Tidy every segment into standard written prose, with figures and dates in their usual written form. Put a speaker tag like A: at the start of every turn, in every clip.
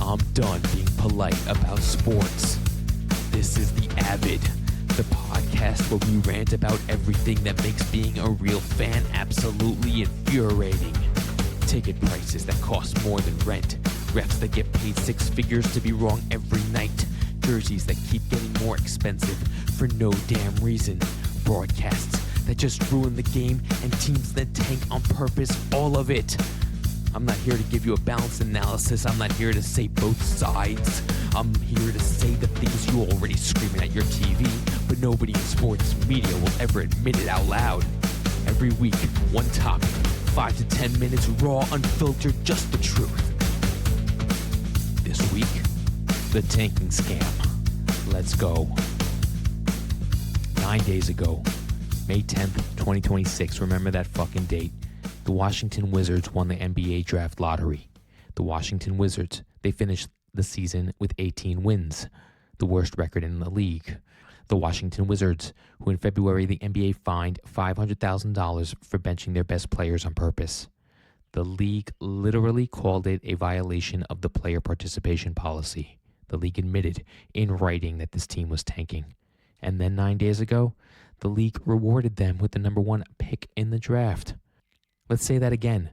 A: I'm done being polite about sports. This is the Avid, the podcast where we rant about everything that makes being a real fan absolutely infuriating. Ticket prices that cost more than rent. Refs that get paid six figures to be wrong every night. Jerseys that keep getting more expensive for no damn reason. Broadcasts that just ruin the game and teams that tank on purpose. All of it. I'm not here to give you a balanced analysis. I'm not here to say both sides. I'm here to say the things you already screaming at your TV, but nobody in sports media will ever admit it out loud. Every week, one topic, 5 to 10 minutes, raw, unfiltered, just the truth. This week, the tanking scam. Let's go. 9 days ago, May 10th, 2026, remember that fucking date. The Washington Wizards won the NBA draft lottery. The Washington Wizards, they finished the season with 18 wins, the worst record in the league. The Washington Wizards, who in February the NBA fined $500,000 for benching their best players on purpose. The league literally called it a violation of the player participation policy. The league admitted in writing that this team was tanking. And then 9 days ago, the league rewarded them with the number one pick in the draft. Let's say that again.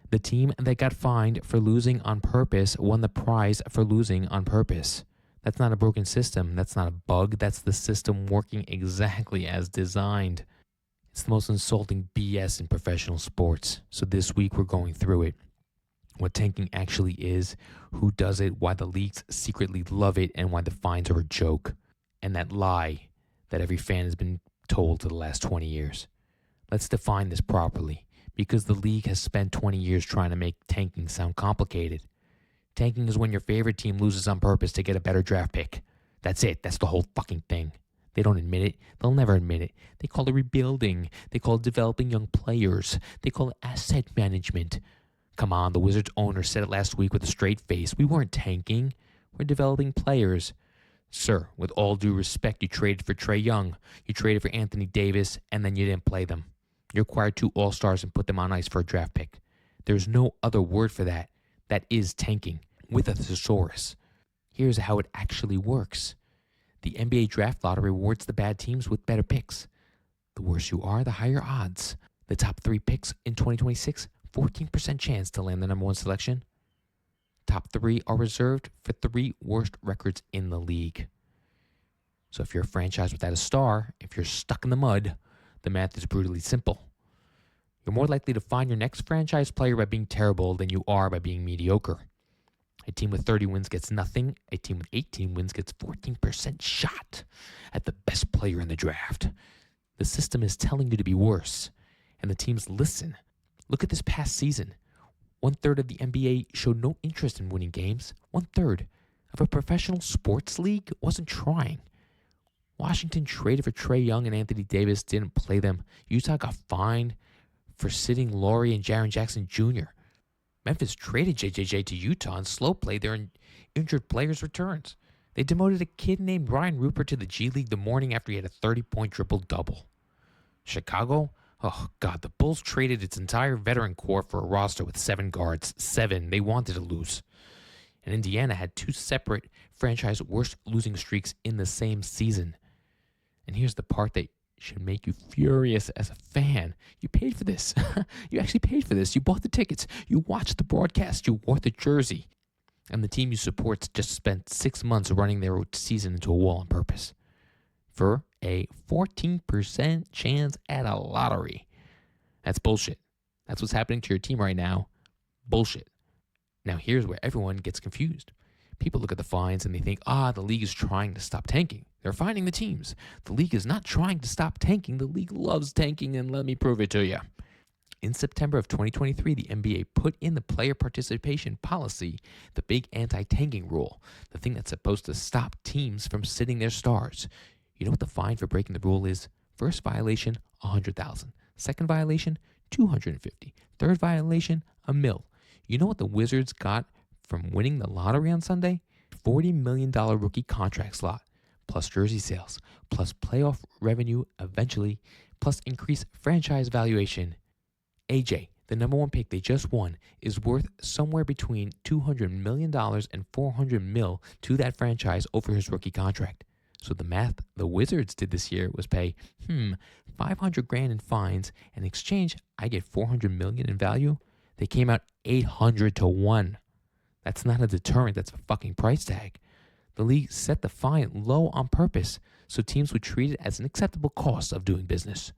A: The team that got fined for losing on purpose won the prize for losing on purpose. That's not a broken system. That's not a bug. That's the system working exactly as designed. It's the most insulting BS in professional sports. So this week we're going through it. What tanking actually is, who does it, why the leagues secretly love it, and why the fines are a joke. And that lie that every fan has been told for the last 20 years. Let's define this properly. Because the league has spent 20 years trying to make tanking sound complicated. Tanking is when your favorite team loses on purpose to get a better draft pick. That's it. That's the whole fucking thing. They don't admit it. They'll never admit it. They call it rebuilding. They call it developing young players. They call it asset management. Come on, the Wizards owner said it last week with a straight face. We weren't tanking. We're developing players. Sir, with all due respect, you traded for Trae Young. You traded for Anthony Davis, and then you didn't play them. You acquired 2 all-stars and put them on ice for a draft pick. There's no other word for that. That is tanking, with a thesaurus. Here's how it actually works. The NBA draft lottery rewards the bad teams with better picks. The worse you are, the higher odds. The top 3 picks in 2026, 14% chance to land the number 1 selection. Top 3 are reserved for 3 worst records in the league. So if you're a franchise without a star, if you're stuck in the mud, the math is brutally simple. You're more likely to find your next franchise player by being terrible than you are by being mediocre. A team with 30 wins gets nothing. A team with 18 wins gets 14% shot at the best player in the draft. The system is telling you to be worse, and the teams listen. Look at this past season. 1/3 of the NBA showed no interest in winning games. 1/3 of a professional sports league wasn't trying. Washington traded for Trae Young and Anthony Davis, didn't play them. Utah got fined for sitting Laurie and Jaren Jackson Jr. Memphis traded JJJ to Utah and slow played their injured players' returns. They demoted a kid named Ryan Rupert to the G League the morning after he had a 30-point triple-double. Chicago? Oh, God, the Bulls traded its entire veteran core for a roster with 7 guards. 7. They wanted to lose. And Indiana had 2 separate franchise worst losing streaks in the same season. And here's the part that should make you furious as a fan. You paid for this. You actually paid for this. You bought the tickets. You watched the broadcast. You wore the jersey. And the team you support just spent 6 months running their season into a wall on purpose. For a 14% chance at a lottery. That's bullshit. That's what's happening to your team right now. Bullshit. Now here's where everyone gets confused. People look at the fines and they think, the league is trying to stop tanking. They're fining the teams. The league is not trying to stop tanking. The league loves tanking, and let me prove it to you. In September of 2023, the NBA put in the player participation policy, the big anti-tanking rule, the thing that's supposed to stop teams from sitting their stars. You know what the fine for breaking the rule is? First violation, $100,000. Second violation, $250,000. Third violation, $1 million. You know what the Wizards got from winning the lottery on Sunday? $40 million rookie contract slot, plus jersey sales, plus playoff revenue eventually, plus increased franchise valuation. AJ, The number one pick they just won is worth somewhere between $200 million and $400 million to that franchise over his rookie contract. So the math the Wizards did this year was pay, $500,000 in fines, and in exchange, I get $400 million in value. They came out 800 to 1. That's not a deterrent, that's a fucking price tag. The league set the fine low on purpose so teams would treat it as an acceptable cost of doing business.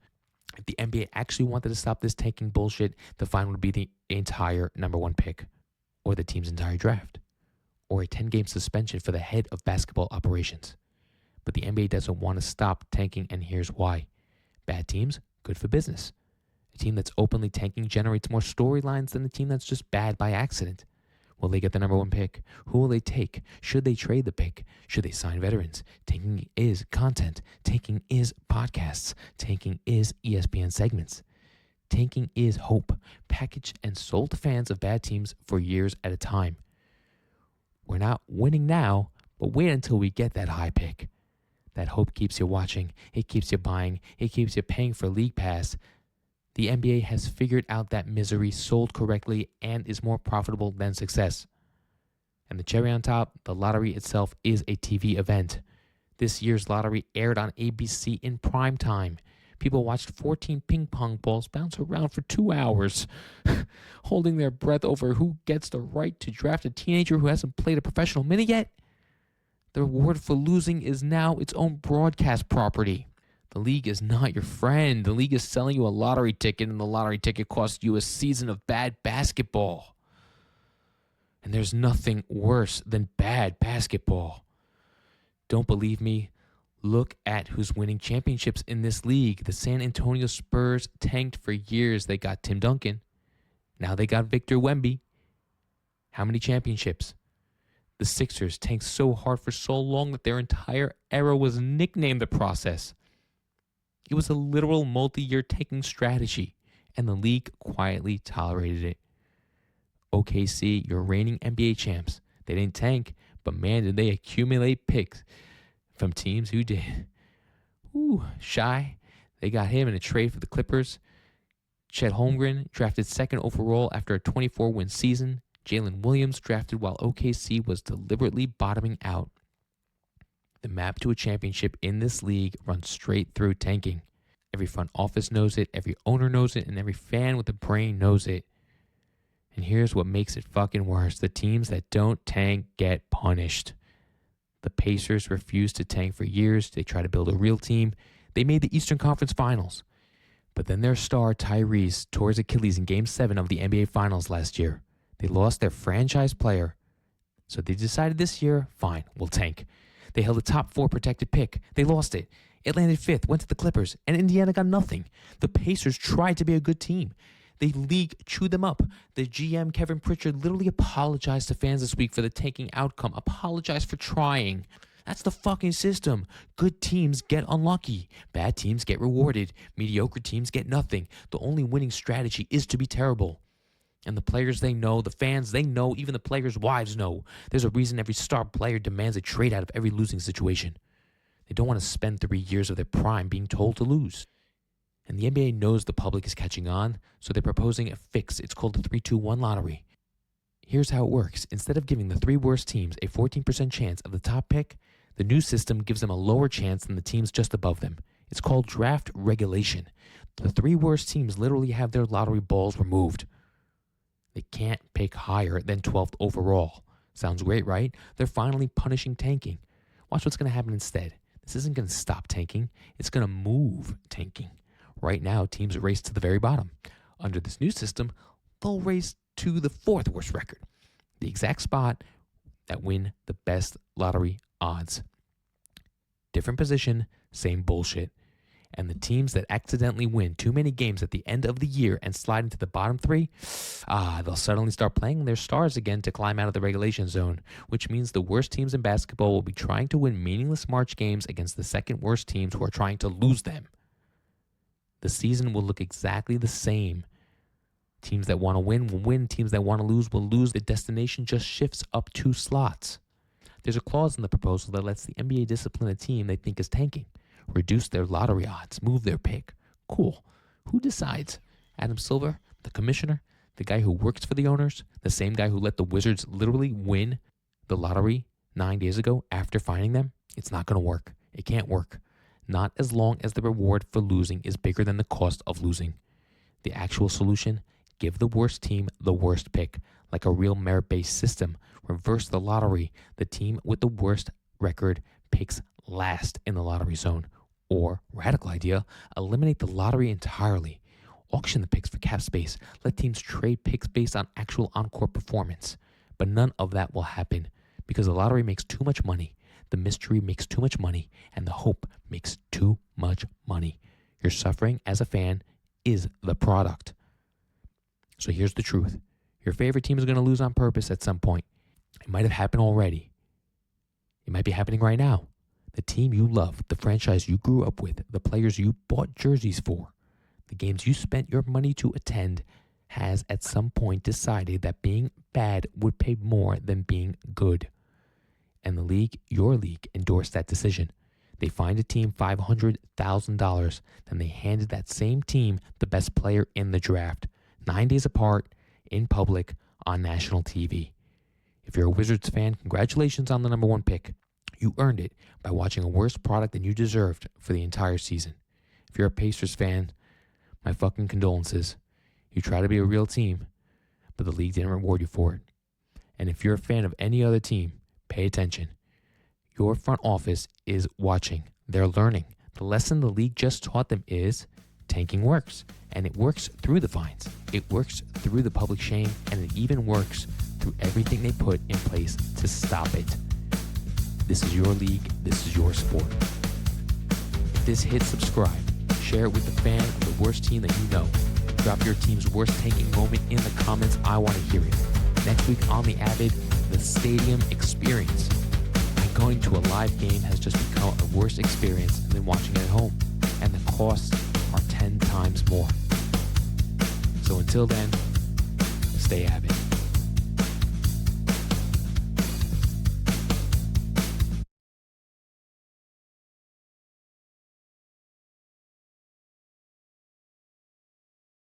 A: If the NBA actually wanted to stop this tanking bullshit, the fine would be the entire number one pick, or the team's entire draft, or a 10-game suspension for the head of basketball operations. But the NBA doesn't want to stop tanking, and here's why. Bad teams, good for business. A team that's openly tanking generates more storylines than a team that's just bad by accident. Will they get the number one pick? Who will they take? Should they trade the pick? Should they sign veterans? Tanking is content. Tanking is podcasts. Tanking is ESPN segments. Tanking is hope, packaged and sold to fans of bad teams for years at a time. We're not winning now, but wait until we get that high pick. That hope keeps you watching. It keeps you buying. It keeps you paying for League Pass. The NBA has figured out that misery sold correctly and is more profitable than success. And the cherry on top, the lottery itself is a TV event. This year's lottery aired on ABC in prime time. People watched 14 ping pong balls bounce around for 2 hours, holding their breath over who gets the right to draft a teenager who hasn't played a professional minute yet. The reward for losing is now its own broadcast property. The league is not your friend. The league is selling you a lottery ticket, and the lottery ticket costs you a season of bad basketball. And there's nothing worse than bad basketball. Don't believe me? Look at who's winning championships in this league. The San Antonio Spurs tanked for years. They got Tim Duncan. Now they got Victor Wemby. How many championships? The Sixers tanked so hard for so long that their entire era was nicknamed the process. It was a literal multi-year tanking strategy, and the league quietly tolerated it. OKC, your reigning NBA champs. They didn't tank, but man, did they accumulate picks from teams who did. Shy. They got him in a trade for the Clippers. Chet Holmgren, drafted second overall after a 24-win season. Jalen Williams, drafted while OKC was deliberately bottoming out. The map to a championship in this league runs straight through tanking. Every front office knows it, every owner knows it, and every fan with a brain knows it. And here's what makes it fucking worse. The teams that don't tank get punished. The Pacers refused to tank for years. They tried to build a real team. They made the Eastern Conference Finals. But then their star, Tyrese, tore his Achilles in Game 7 of the NBA Finals last year. They lost their franchise player. So they decided this year, fine, we'll tank. They held a top 4 protected pick. They lost it. It landed 5th, went to the Clippers, and Indiana got nothing. The Pacers tried to be a good team. The league chewed them up. The GM, Kevin Pritchard, literally apologized to fans this week for the tanking outcome. Apologized for trying. That's the fucking system. Good teams get unlucky. Bad teams get rewarded. Mediocre teams get nothing. The only winning strategy is to be terrible. And the players, they know, the fans, they know, even the players' wives know. There's a reason every star player demands a trade out of every losing situation. They don't want to spend 3 years of their prime being told to lose. And the NBA knows the public is catching on, so they're proposing a fix. It's called the 3-2-1 lottery. Here's how it works. Instead of giving the 3 worst teams a 14% chance of the top pick, the new system gives them a lower chance than the teams just above them. It's called draft regulation. The 3 worst teams literally have their lottery balls removed. They can't pick higher than 12th overall. Sounds great, right? They're finally punishing tanking. Watch what's going to happen instead. This isn't going to stop tanking. It's going to move tanking. Right now, teams race to the very bottom. Under this new system, they'll race to the 4th worst record. The exact spot that win the best lottery odds. Different position, same bullshit. And the teams that accidentally win too many games at the end of the year and slide into the bottom 3, they'll suddenly start playing their stars again to climb out of the regulation zone, which means the worst teams in basketball will be trying to win meaningless March games against the second worst teams who are trying to lose them. The season will look exactly the same. Teams that want to win will win. Teams that want to lose will lose. The destination just shifts up 2 slots. There's a clause in the proposal that lets the NBA discipline a team they think is tanking. Reduce their lottery odds, move their pick. Cool. Who decides? Adam Silver? The commissioner, the guy who works for the owners, the same guy who let the Wizards literally win the lottery 9 days ago after finding them, it's not going to work. It can't work. Not as long as the reward for losing is bigger than the cost of losing. The actual solution, give the worst team the worst pick, like a real merit-based system. Reverse the lottery. The team with the worst record picks last in the lottery zone. Or, radical idea, eliminate the lottery entirely. Auction the picks for cap space. Let teams trade picks based on actual on-court performance. But none of that will happen because the lottery makes too much money. The mystery makes too much money, and the hope makes too much money. Your suffering as a fan is the product. So here's the truth. Your favorite team is going to lose on purpose at some point. It might have happened already. It might be happening right now. The team you love, the franchise you grew up with, the players you bought jerseys for, the games you spent your money to attend, has at some point decided that being bad would pay more than being good. And the league, your league, endorsed that decision. They fined a team $500,000, then they handed that same team the best player in the draft, 9 days apart, in public, on national TV. If you're a Wizards fan, congratulations on the number one pick. You earned it by watching a worse product than you deserved for the entire season. If you're a Pacers fan, my fucking condolences. You try to be a real team, but the league didn't reward you for it. And if you're a fan of any other team, pay attention. Your front office is watching. They're learning. The lesson the league just taught them is tanking works. And it works through the fines. It works through the public shame. And it even works through everything they put in place to stop it. This is your league. This is your sport. If this hits subscribe. Share it with the fan of the worst team that you know. Drop your team's worst tanking moment in the comments. I want to hear it. Next week on the Avid, the stadium experience. Going to a live game has just become a worse experience than watching it at home, and the costs are 10 times more. So until then, stay Avid.